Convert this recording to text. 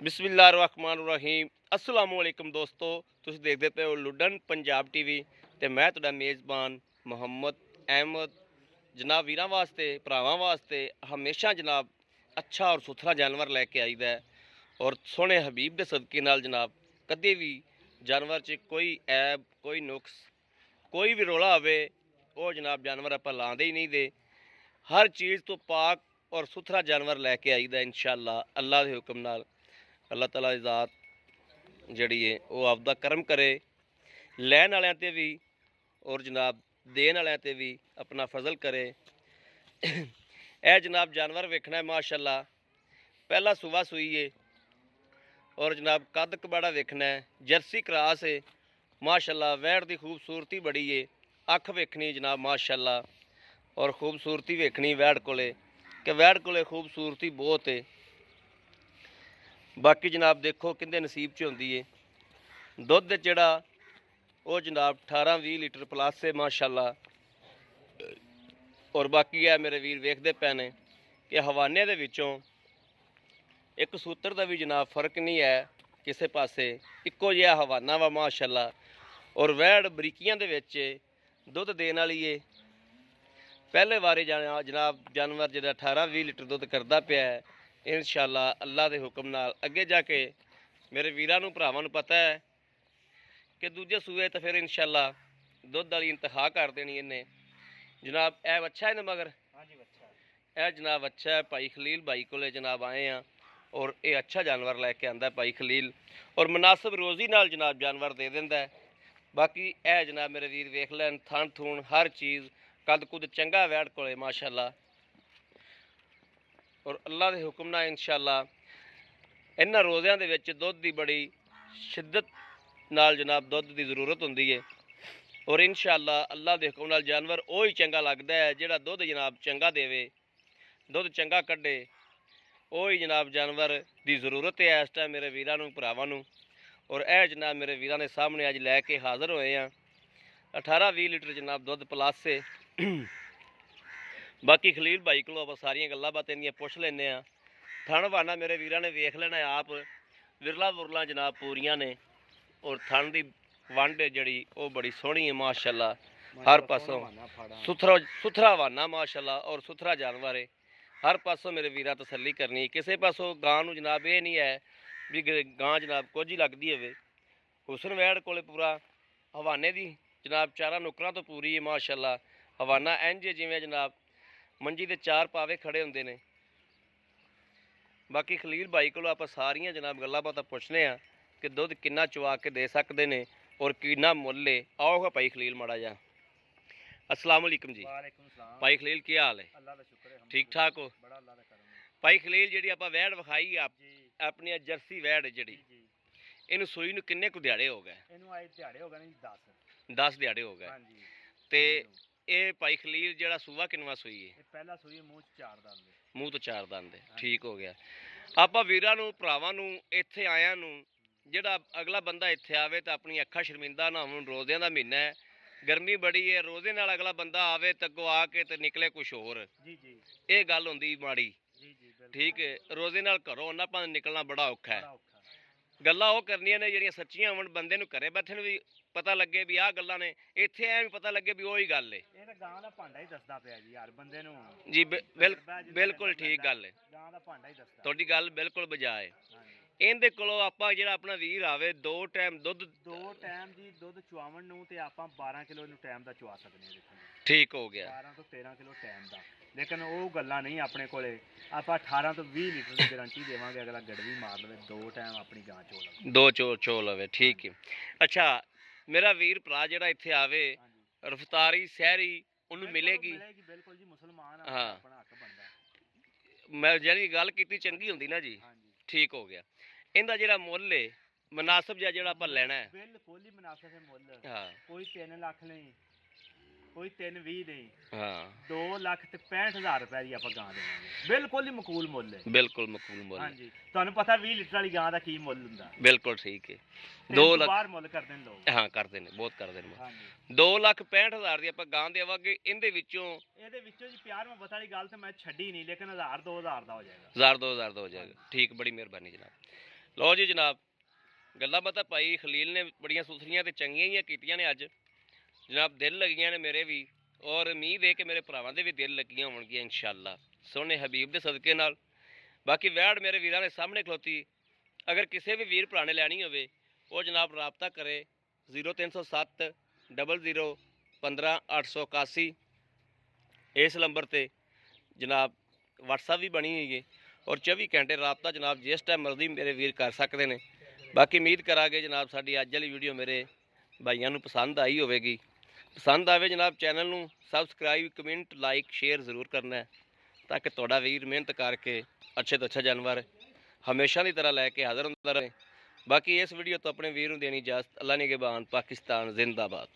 ਬਿਸਮਿਲ੍ਲਾਹਿਰਰਹਿਮਾਨਿਰਰਹੀਮ अस्सलाम वालेकुम ਦੋਸਤੋ, ਤੁਸੀਂ ਦੇਖਦੇ ਪਏ ਹੋ ਲੁੱਡਨ ਪੰਜਾਬ ਟੀਵੀ ਤੇ ਮੈਂ ਤੁਹਾਡਾ ਮੇਜ਼ਬਾਨ ਮੁਹੰਮਦ ਅਹਿਮਦ। ਜਨਾਬ ਵੀਰਾਂ ਵਾਸਤੇ ਭਰਾਵਾਂ ਵਾਸਤੇ ਹਮੇਸ਼ਾ ਜਨਾਬ ਅੱਛਾ ਔਰ ਸੁਥਰਾ ਜਾਨਵਰ ਲੈ ਕੇ ਆਈਦਾ ਹੈ ਔਰ ਸੋਹਣੇ ਹਬੀਬ ਦੇ ਸਦਕੇ ਨਾਲ ਜਨਾਬ ਕਦੇ ਵੀ ਜਾਨਵਰ 'ਚ ਕੋਈ ਐਬ ਕੋਈ ਨੁਕਸ ਕੋਈ ਵੀ ਰੌਲਾ ਹੋਵੇ ਉਹ ਜਨਾਬ ਜਾਨਵਰ ਆਪਾਂ ਲਾਉਂਦੇ ਹੀ ਨਹੀਂ ਦੇ। ਹਰ ਚੀਜ਼ ਤੋਂ ਪਾਕ ਔਰ ਸੁਥਰਾ ਜਾਨਵਰ ਲੈ ਕੇ ਆਈਦਾ इंशाअल्लाह अल्लाह के हुक्म नाल। अल्लाह ताला की ज़ात जड़ी है वो आपदा करम करे लैन वालियां ते भी और जनाब देन वालियां ते भी अपना फजल करे। ए जनाब जानवर वेखना है माशाअल्लाह, पहला सुबह सुई है और जनाब कद कबाड़ा वेखना है, जर्सी क्रास है माशाअल्लाह। वैड़ की खूबसूरती बड़ी है, अख वेखनी जनाब माशाअल्लाह और खूबसूरती वेखनी वैड़ कोले कि वैड़ कोले खूबसूरती बहुत है। बाकी जनाब देखो किंदे नसीब च होंदी है दुध जड़ा वो जनाब 18-20 लीटर प्लस है माशाअल्लाह। और बाकी है मेरे वीर वेखते पे ने कि हवाने दे विचों एक सूत्र का भी जनाब फर्क नहीं है किसी पासे, इक्को जिहा हवाना वा माशाअल्लाह। और वैड़ बरीकियां दे विच दुध देने वाली है। पहले बारी जनाब जानवर जो 18-20 लीटर दुध करता पिया है इंशाअल्लाह अल्लाह के हुक्म नाल। अगे जाके मेरे वीरां नूं भरावां नूं पता है कि दूजे सूए तो फिर इंशाअल्लाह दुध वाली इंतहा कर देनी इन्हें जनाब। ए अच्छा है ना मगर ए जनाब अच्छा है। भाई खलील भाई को जनाब आए हैं और ये अच्छा जानवर लैके आंदा भाई खलील और मुनासिब रोज़ी नाल जनाब जानवर दे दिंदा है। बाकी ए जनाब मेरे वीर वेख लैन थन थून हर चीज़ कद कुद चंगा वैड़ कोले माशाअल्लाह। और अल्लाह के हुक्म नाल इंशाअल्लाह इन्हां रोज़ियां दे विच दुध की बड़ी शिद्दत नाल जनाब दुध की जरूरत होंदी है। और इंशाअल्लाह अल्लाह के हुक्म नाल जानवर वो ही चंगा लगता है जिहड़ा दुध जनाब चंगा देवे, दुध चंगा कढे, वो ही जनाब जानवर की जरूरत है इस टाइम मेरे वीरां नूं भरावां नूं। और यह जनाब मेरे वीरां ने सामने अज लैके हाज़र होए हैं 18-20 लीटर जनाब दुध प्लस है। बाकी खलील भाई को आप सारिया गल्लां बातें इंदियां पुछ लैने आ। थन वाना मेरे वीरां ने वेख लेना आप, विरला वुरला जनाब पूरियां ने और थन की वंड जड़ी वो बड़ी सोहनी है माशाअल्लाह। हर पासों सुथरा वाना माशाअल्लाह और सुथरा जानवर है। हर पासों मेरे वीरा तसल्ली करनी, किसी पासों गां नूं जनाब ये नहीं है भी गां जनाब कुछ ही लगती हो। हुसन वैड़ कोले पूरा हवाने की जनाब चारा नुकरां तो पूरी है माशाअल्लाह। हवाना इंज जिवें जनाब मंजी के चार पावे खड़े होंदे ने। बाकी खलील भाई को आप सारिया जनाब गल्लां बातां पुछने आ कि दुध किन्ना चवा के दे सकते हैं और किन्ना मुल है। आओ भाई खलील माड़ा जा। अस्सलाम वालेकुम जी। भाई खलील की हाल है? ठीक ठाक हो? भाई खलील जी आप वैड़ विखाई आप अपनी जर्सी वैड़ जी इन सूई नूं किन्ने कु दिहाड़े हो गए? 10 दिहाड़े हो गए। ते ਇਹ ਭਾਈ ਖਲੀਲ ਜਿਹੜਾ ਸੂਆ ਕਿੰਨਵਾ ਸੂਈ ਹੈ? ਇਹ ਪਹਿਲਾ ਸੂਈ ਮੂੰਹ ਤੋਂ ਚਾਰ ਦੰਦ ਹੈ। ਠੀਕ ਹੋ ਗਿਆ। ਆਪਾਂ ਵੀਰਾਂ ਨੂੰ ਭਰਾਵਾਂ ਨੂੰ ਇੱਥੇ ਆਇਆਂ ਨੂੰ ਜਿਹੜਾ ਅਗਲਾ ਬੰਦਾ ਇੱਥੇ ਆਵੇ ਤਾਂ ਆਪਣੀ ਅੱਖਾਂ ਸ਼ਰਮਿੰਦਾ ਨਾ ਹੋਣ। ਰੋਜ਼ਿਆਂ ਦਾ ਮਹੀਨਾ ਹੈ, ਗਰਮੀ ਬੜੀ ਹੈ, ਰੋਜ਼ੇ ਨਾਲ ਅਗਲਾ ਬੰਦਾ ਆਵੇ ਤਾਂ ਅੱਗੋਂ ਆ ਕੇ ਤੇ ਨਿਕਲੇ ਕੁਛ ਹੋਰ। ਇਹ ਗੱਲ ਹੁੰਦੀ ਮਾੜੀ। ਠੀਕ ਹੈ, ਰੋਜ਼ੇ ਨਾਲ ਘਰੋਂ ਉਹਨਾਂ ਆਪਾਂ ਨਿਕਲਣਾ ਬੜਾ ਔਖਾ ਹੈ। ਗੱਲਾਂ ਉਹ ਕਰਨੀਆਂ ਨੇ ਜਿਹੜੀਆਂ ਸੱਚੀਆਂ ਹੋਣ, ਬੰਦੇ ਨੂੰ ਘਰੇ ਬੈਠੇ ਨੂੰ ਵੀ ਪਤਾ ਲੱਗੇ ਵੀ ਆਹ ਗੱਲਾਂ ਨੇ, ਇੱਥੇ ਐ ਵੀ ਪਤਾ ਲੱਗੇ ਵੀ ਉਹੀ ਗੱਲ ਹੈ। ਇਹ ਤਾਂ ਗਾਂ ਦਾ ਭਾਂਡਾ ਹੀ ਦੱਸਦਾ ਪਿਆ ਜੀ ਯਾਰ ਬੰਦੇ ਨੂੰ। ਜੀ ਬਿਲਕੁਲ ਠੀਕ ਗੱਲ ਹੈ, ਗਾਂ ਦਾ ਭਾਂਡਾ ਹੀ ਦੱਸਦਾ। ਤੁਹਾਡੀ ਗੱਲ ਬਿਲਕੁਲ ਬਜਾ ਹੈ। ਇਹਦੇ ਕੋਲੋਂ ਆਪਾਂ ਜਿਹੜਾ ਆਪਣਾ ਵੀਰ ਆਵੇ ਦੋ ਟਾਈਮ ਦੀ ਦੁੱਧ ਚੁਆਵਣ ਨੂੰ ਤੇ ਆਪਾਂ 12 ਕਿਲੋ ਇਹਨੂੰ ਟਾਈਮ ਦਾ ਚੁਆ ਸਕਦੇ ਹਾਂ। ਠੀਕ ਹੋ ਗਿਆ। 12 ਤੋਂ 13 ਕਿਲੋ ਟਾਈਮ ਦਾ, ਲੇਕਿਨ ਉਹ ਗੱਲਾਂ ਨਹੀਂ ਆਪਣੇ ਕੋਲੇ। ਆਪਾਂ 18 ਤੋਂ 20 ਲੀਟਰ ਦੀ ਗਾਰੰਟੀ ਦੇਵਾਂਗੇ। ਅਗਲਾ ਗੜਵੀ ਮਾਰ ਲਵੇ ਦੋ ਟਾਈਮ ਆਪਣੀ ਗਾਂ ਚੋ ਲਵੇ, ਦੋ ਚੋ ਲਵੇ। ਠੀਕ ਹੈ। ਅੱਛਾ मेरा वीर भरा ਜਿਹੜਾ ਇੱਥੇ ਆਵੇ ਰਫਤਾਰੀ ਸ਼ਹਿਰੀ ਉਹਨੂੰ ਮਿਲੇਗੀ? ਬਿਲਕੁਲ ਜੀ, ਮੁਸਲਮਾਨ ਆ ਆਪਣਾ ਹੱਕ ਬਣਦਾ। ਮੈਂ ਜਿਹੜੀ ਗੱਲ ਕੀਤੀ ਚੰਗੀ ਹੁੰਦੀ ਨਾ ਜੀ। ਠੀਕ ਹੋ ਗਿਆ। ਇਹਦਾ ਜਿਹੜਾ ਮੁੱਲ ਹੈ ਮੁਨਾਸਬ ਜਿਹਾ ਜਿਹੜਾ ਆਪਾਂ ਲੈਣਾ ਹੈ ਬਿਲਕੁਲ ਹੀ ਮੁਨਾਸਬ ਹੈ ਮੁੱਲ। ਹਾਂ, ਕੋਈ 3 ਲੱਖ ਨਹੀਂ, ਕੋਈ 320 नहीं। हाँ, 2,65,000 रुपए की ਆਪਾਂ ਗਾਂ ਦੇਵਾਂਗੇ। ਬਿਲਕੁਲ ਹੀ ਮਕੂਲ ਮੁੱਲ ਹੈ। ਬਿਲਕੁਲ ਮਕੂਲ ਮੁੱਲ। ਹਾਂਜੀ, ਤੁਹਾਨੂੰ ਪਤਾ 20 ਲੀਟਰ ਵਾਲੀ ਗਾਂ ਦਾ ਕੀ ਮੁੱਲ ਹੁੰਦਾ। ਬਿਲਕੁਲ ਠੀਕ ਹੈ। 2 ਲੱਖ ਬਾਹਰ ਮੁੱਲ ਕਰਦੇ ਨੇ ਲੋਕ। ਹਾਂ ਕਰਦੇ ਨੇ, ਬਹੁਤ ਕਰਦੇ ਨੇ। ਹਾਂਜੀ, 2,65,000 ਦੀ ਆਪਾਂ ਗਾਂ ਦੇਵਾਂਗੇ। ਇਹਦੇ ਵਿੱਚੋਂ ਜੀ ਪਿਆਰ ਮੁਹੱਬਤ ਵਾਲੀ ਗੱਲ ਤੇ ਮੈਂ ਛੱਡੀ ਨਹੀਂ, ਲੇਕਿਨ 1,000 2,000 ਦਾ ਹੋ ਜਾਏਗਾ। 1,000 2,000 ਦਾ ਹੋ ਜਾਏਗਾ। ਠੀਕ, ਬੜੀ ਮਿਹਰਬਾਨੀ ਜਨਾਬ। ਲਓ ਜੀ ਜਨਾਬ, ਗੱਲਾਂ ਬਾਤਾਂ ਭਾਈ ਖਲੀਲ ਨੇ ਬੜੀਆਂ ਸੁਥਰੀਆਂ ਤੇ ਚੰਗੀਆਂ ਹੀ ਕੀਤੀਆਂ ਨੇ ਅੱਜ ਜਨਾਬ। ਦਿਲ ਲੱਗੀਆਂ ਨੇ ਮੇਰੇ ਵੀ, ਔਰ ਉਮੀਦ ਹੈ ਕਿ ਮੇਰੇ ਭਰਾਵਾਂ ਦੇ ਵੀ ਦਿਲ ਲੱਗੀਆਂ ਹੋਣਗੀਆਂ ਇਨਸ਼ਾਅੱਲਾ ਸੋਹਣੇ ਹਬੀਬ ਦੇ ਸਦਕੇ ਨਾਲ। ਬਾਕੀ ਵੈੜ ਮੇਰੇ ਵੀਰਾਂ ਦੇ ਸਾਹਮਣੇ ਖਲੋਤੀ, ਅਗਰ ਕਿਸੇ ਵੀ ਵੀਰ ਭਰਾ ਨੇ ਲੈਣੀ ਹੋਵੇ ਉਹ ਜਨਾਬ ਰਾਬਤਾ ਕਰੇ 0307 00 15 881 ਇਸ ਨੰਬਰ ਤੇ ਜਨਾਬ। WhatsApp ਵੀ ਬਣੀ ਹੋਈ ਹੈ ਔਰ 24 ਘੰਟੇ ਰਾਬਤਾ ਜਨਾਬ ਜਿਸ ਟਾਈਮ ਮਰਜ਼ੀ ਮੇਰੇ ਵੀਰ ਕਰ ਸਕਦੇ ਨੇ। ਬਾਕੀ ਉਮੀਦ ਕਰਾਂਗੇ ਜਨਾਬ ਸਾਡੀ ਅੱਜ ਵਾਲੀ ਵੀਡੀਓ ਮੇਰੇ ਭਾਈਆਂ ਨੂੰ ਪਸੰਦ ਆਈ ਹੋਵੇਗੀ। ਪਸੰਦ ਆਵੇ ਜਨਾਬ ਚੈਨਲ ਨੂੰ ਸਬਸਕ੍ਰਾਈਬ, ਕਮੈਂਟ, ਲਾਈਕ, ਸ਼ੇਅਰ ਜ਼ਰੂਰ ਕਰਨਾ ਹੈ ਤਾਂ ਕਿ ਤੁਹਾਡਾ ਵੀਰ ਮਿਹਨਤ ਕਰਕੇ ਅੱਛੇ ਤੋਂ ਅੱਛਾ ਜਾਨਵਰ ਹਮੇਸ਼ਾ ਦੀ ਤਰ੍ਹਾਂ ਲੈ ਕੇ ਹਾਜ਼ਰ ਹੁੰਦਾ ਰਹੇ। ਬਾਕੀ ਇਸ ਵੀਡੀਓ ਤੋਂ ਆਪਣੇ ਵੀਰ ਨੂੰ ਦੇਣੀ ਇਜਾਜ਼ਤ। ਅੱਲਾ ਨਿਗਹਿਬਾਨ। ਪਾਕਿਸਤਾਨ ਜ਼ਿੰਦਾਬਾਦ।